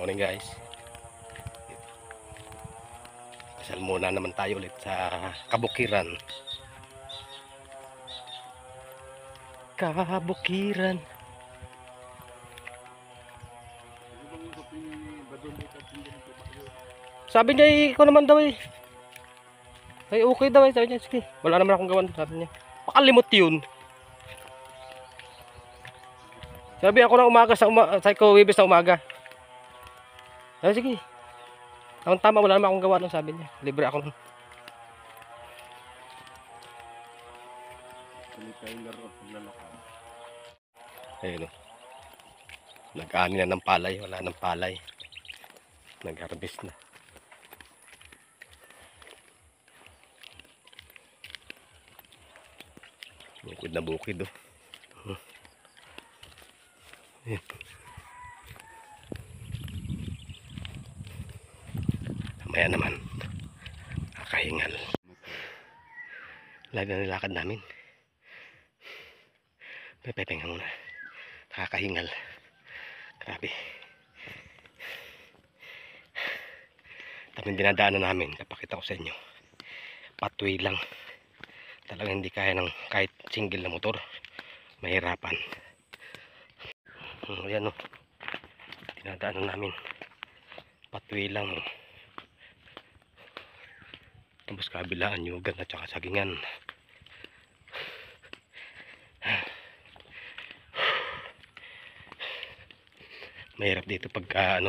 Morning guys. Pasal muna naman tayo ulit sa Kabukiran. Kabukiran. Sabi niya ikaw naman daw eh. Ay okay daw eh. Sabi niya sige. Wala naman akong gawan. Sabi niya. Pakalimot yun. Sabi ako na umaga sa Psycho Webes na umaga. Ay sige. Ang tama wala naman akong gawa nun sabi niya. Libre ako nun. Ayun o. Nag-ani na ng palay. Wala ng palay. Nag-harvest na. Bukid na bukid o. Ayan. Maya naman kakahingal. Lagi na nilakad namin. Pepepenga muna. Kakahingal. Grabe. Tapos dinadaanan namin. Napakita ko sa inyo. Pathway lang. Talagang hindi kaya ng kahit single na motor. Mahirapan. Ayan o. Dinadaanan namin. Pathway lang. Tapos kabilaan yugan at saka sagingan. Mahirap dito pagka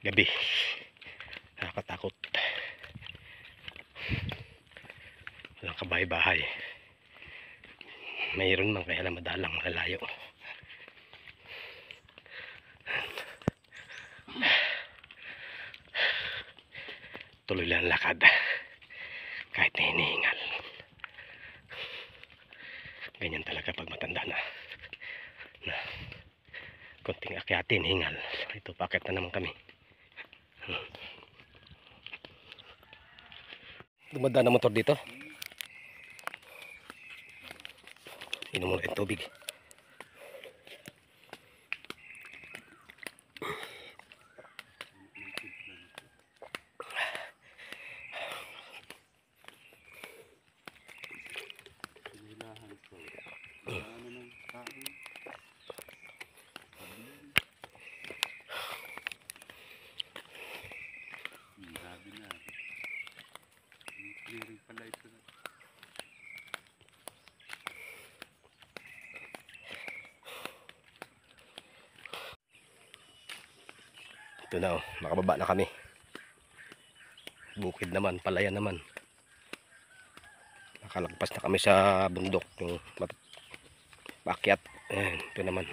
gabi. Nakakatakot. Walang kabahay-bahay. Mayroon man kaya lang madalang malalayo. Tuloy lang lakad kahit na hinihingal. Ganyan talaga pag matanda na konting akyatin hingal. Ito paket na naman kami. Dumadaan na motor dito. Inom muna yung tubig. Ito na oh, nakababa na kami. Bukid naman, palayan naman. Nakalagpas na kami sa bundok yung paakyat. Ayan, ito naman.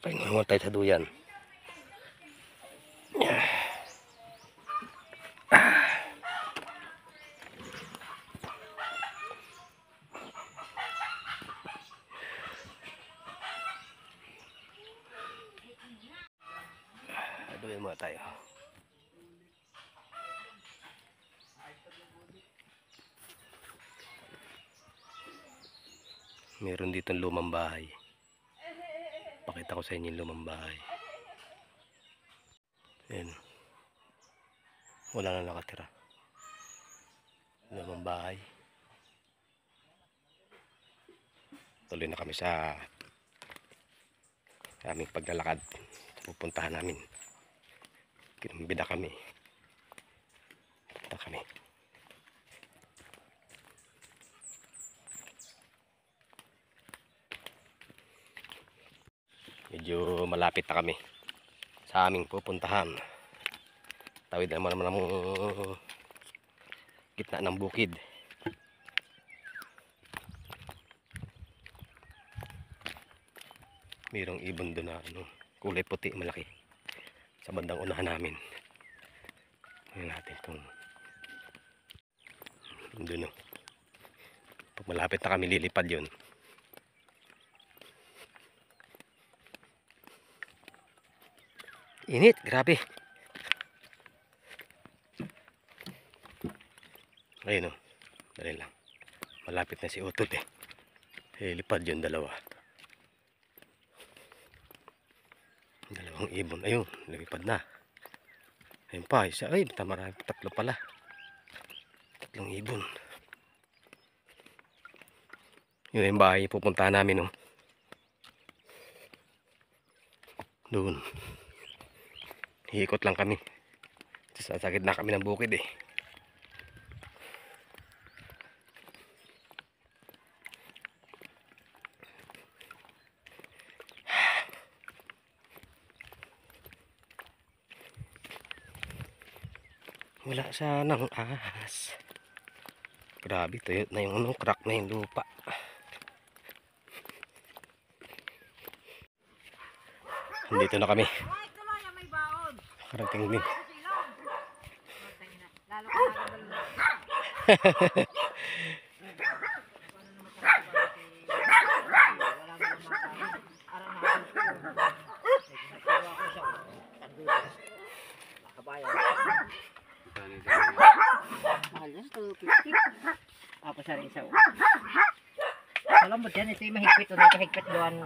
Ay, naman tayo sa duyan. Duyan muna tayo. Meron dito lumang bahay. Pakita ko sa inyo yung lumang bahay. Ayan. Wala na nakatira. Lumang bahay. Tuloy na kami sa aming paglalakad. Pupuntahan namin. Kinumbida kami. Punta kami. Medyo malapit na kami sa aming pupuntahan. Tawid naman ng gitna ng bukid. Mayroong ibon doon na kulay puti malaki sa bandang unahan namin. Tingnan natin kung doon. Pag malapit na kami lilipad yun. Init, grabe. Ayun o, dali lang. Malapit na si Utod eh. Lipad yun, dalawa. Dalawang ibon. Ayun, lumipad na. Ayun pa, isa. Ay, marami. Tatlo pala. Tatlong ibon. Yun yung bahay pupuntahan namin o. Doon. Hiikot lang kami. Sasakit na kami ng bukid eh. Wala sanang ahas. Grabe, tuyot na yung crack na yung lupa. Dito na kami. Karating din. Mahal yan, 250. Apa sa rin isa. Alam mo dyan, ito yung mahigpit. O napahigpit doon.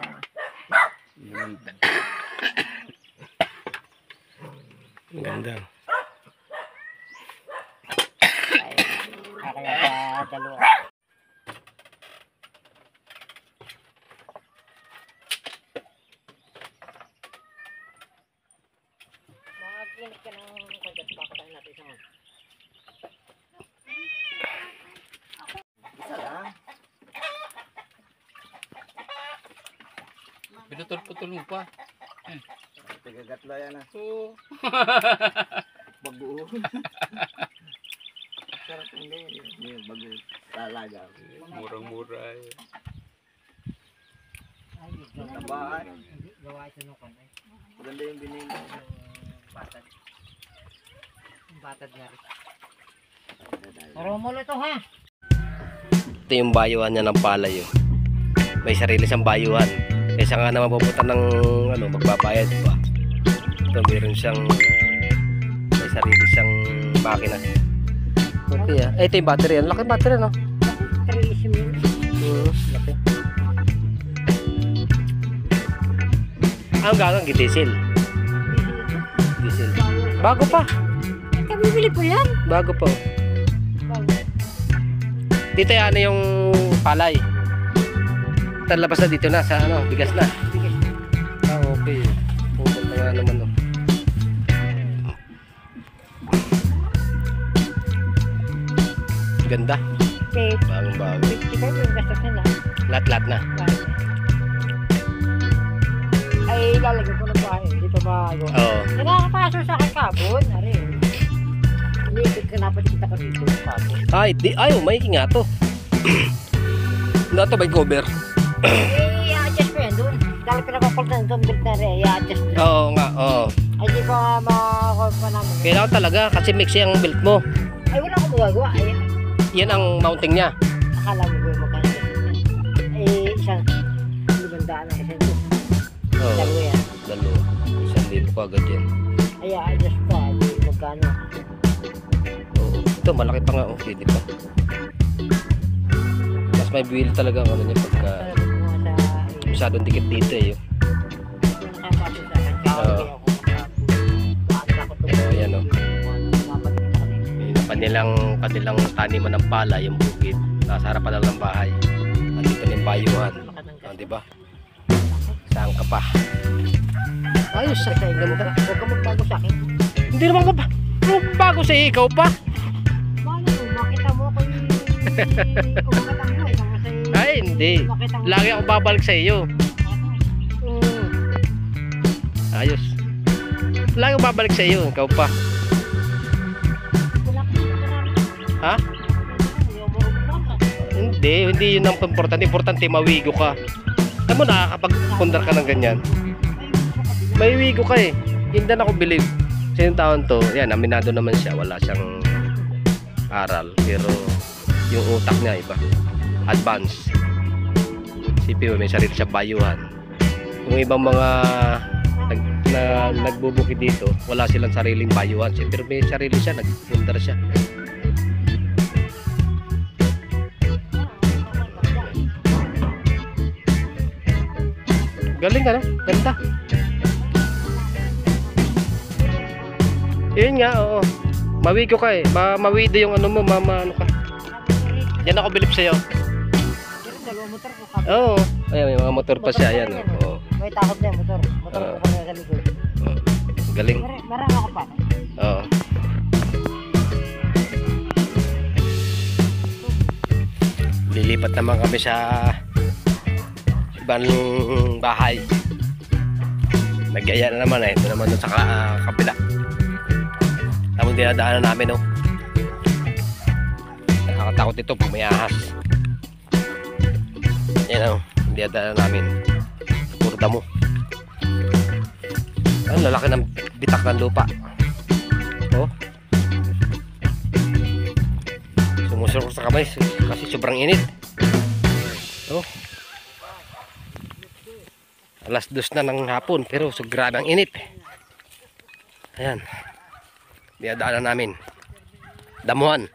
Ganda. Kaya sa dalawa. Mag-init ka ng kagat. Pakatahin natin sa mga. Isa lang. Pinutol-putol mo pa. Tagagatla yan ah. Oo. Bago. Sarap hindi. Yung bago talaga. Murang-mura eh. Ay, tabaan. Gawa ito nung kanay. Maganda yung binili. Batad. Batad na rin. Marumol ito ha. Ito yung bayuhan niya ng palay oh. May sarili siyang bayuhan. Kaysa nga naman pupunta ng magbabayad pa. Ito meron siyang may sarili siyang makina. Okay ah. Ito yung battery. Ang laki battery no? Laki. Ang gagang diesel. Diesel. Bago pa. Kabibili po yan. Bago pa. Dito yan yung palay. Talabas na dito na sa bigas na. Ah, okay. Pupunta nga naman no. Ganda. Okay. Bagong bago. 55 yung gastos nila. Lahat-lahat na. Ay, lalagyan ko ng bahay. Hindi pa bago. Oo. Nakakapaso sa akin kabon. Ari. Ilipid ka na pati kita ko dito. Kabon. Ay, ayaw, may nga to. Hindi to may cover. I-adjust ko yan doon. Lalagyan pinakakultan ng build na rin, i-adjust. Oo nga, oo. Ay, di ko nga makakulit pa namin. Kailangan talaga kasi mix yung belt mo. Ay, wala akong magagawa. Ay, Yan ang mounting niya. akala mo ba yung magkano? Eh, isang 500 na kasi ito. Oo. Dalawa yan. Dalawa. 1,000 ko agad yan. Ay, adjust pa. Di magkano. Oo. Ito, malaki pa nga. Oh, pwede pa. Mas may build talaga ang ano niya pagka Sabi ko nga sa... masyadong dikit dito eh. Nakapasok sa akin. Kaya Oo. ako makakita ko ito. Ayan o. Kanilang taniman ng pala, yung bukid. Nasa harapan lang ng bahay. Andito na yung bayuhan. Ah, diba? Saan ka pa? Ayos sa kain mo ka. Huwag ka magbago sa akin. Hindi naman ka pa. Bago sa ikaw pa. Mano mo, makita mo ako yung umagat ang buhay. Tapos Ay, hindi. makita mo. Lagi ako babalik sa iyo. Ayos. Lagi ako babalik sa iyo. Ikaw pa. Wala ka dito na. Ha? Ayaw mo rin ba? Hindi yun ang importante. Importante, mawigo ka. Alam mo, nakakapag-pundar ka ng ganyan. May wigo ka eh. Hindi na ako believe. Sa yung taon to, yan, aminado naman siya. Wala siyang aral. Pero yung utak niya iba. Advance. CPU, may sarili siya bayuhan. Yung ibang mga nagbubukid dito, wala silang sariling bayuhan. Pero may sarili siya, nagpundar siya. Galing ka no? Ganda. Yun nga, oo. Mawigo ka eh. Mawido yung ano mo, ano ka. Yan ako bilip sa'yo. Pero dalawa motor ko kapit. Oo. Ayan, may mga motor pa siya. Ayan, oo. May takot na yung motor. Motor Oo. ko na sa likod. Oo. Galing. Marami ako pa. Oo. Lilipat naman kami sa ibang bahay. Nagyaya na naman eh. Ito naman doon sa kapila. Tapos dinadaanan namin, no. Nakakatakot ito pag may ahas. Yan, no. Dinadaanan namin. Puro damo. Ang lalaki ng bitak ng lupa. Oh. Sumusurok sa kamay kasi sobrang init. Oh. Alas 2 na ng hapon pero so grabe ang init. Ayan. Dinadaanan namin. Damuhan.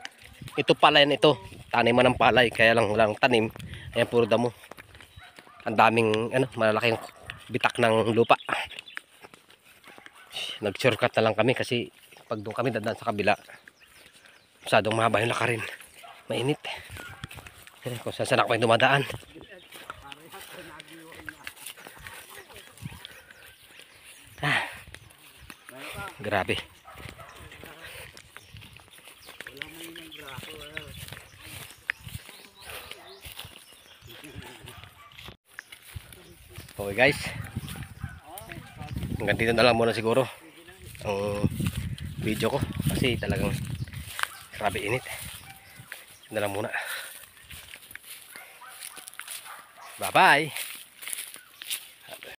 Ito pala yan ito. Taniman ng palay kaya lang walang tanim. Ayan puro damo. Ang daming malalaking bitak ng lupa. Nag-shortcut na lang kami kasi pag doon kami dadaan sa kabila masyadong mahaba yung lakarin. Mainit. Kung saan ako yung dumadaan. Grabe. Okay guys. Hanggang dito na lang muna siguro ang video ko kasi talagang grabe init. Na lang muna. Bye bye.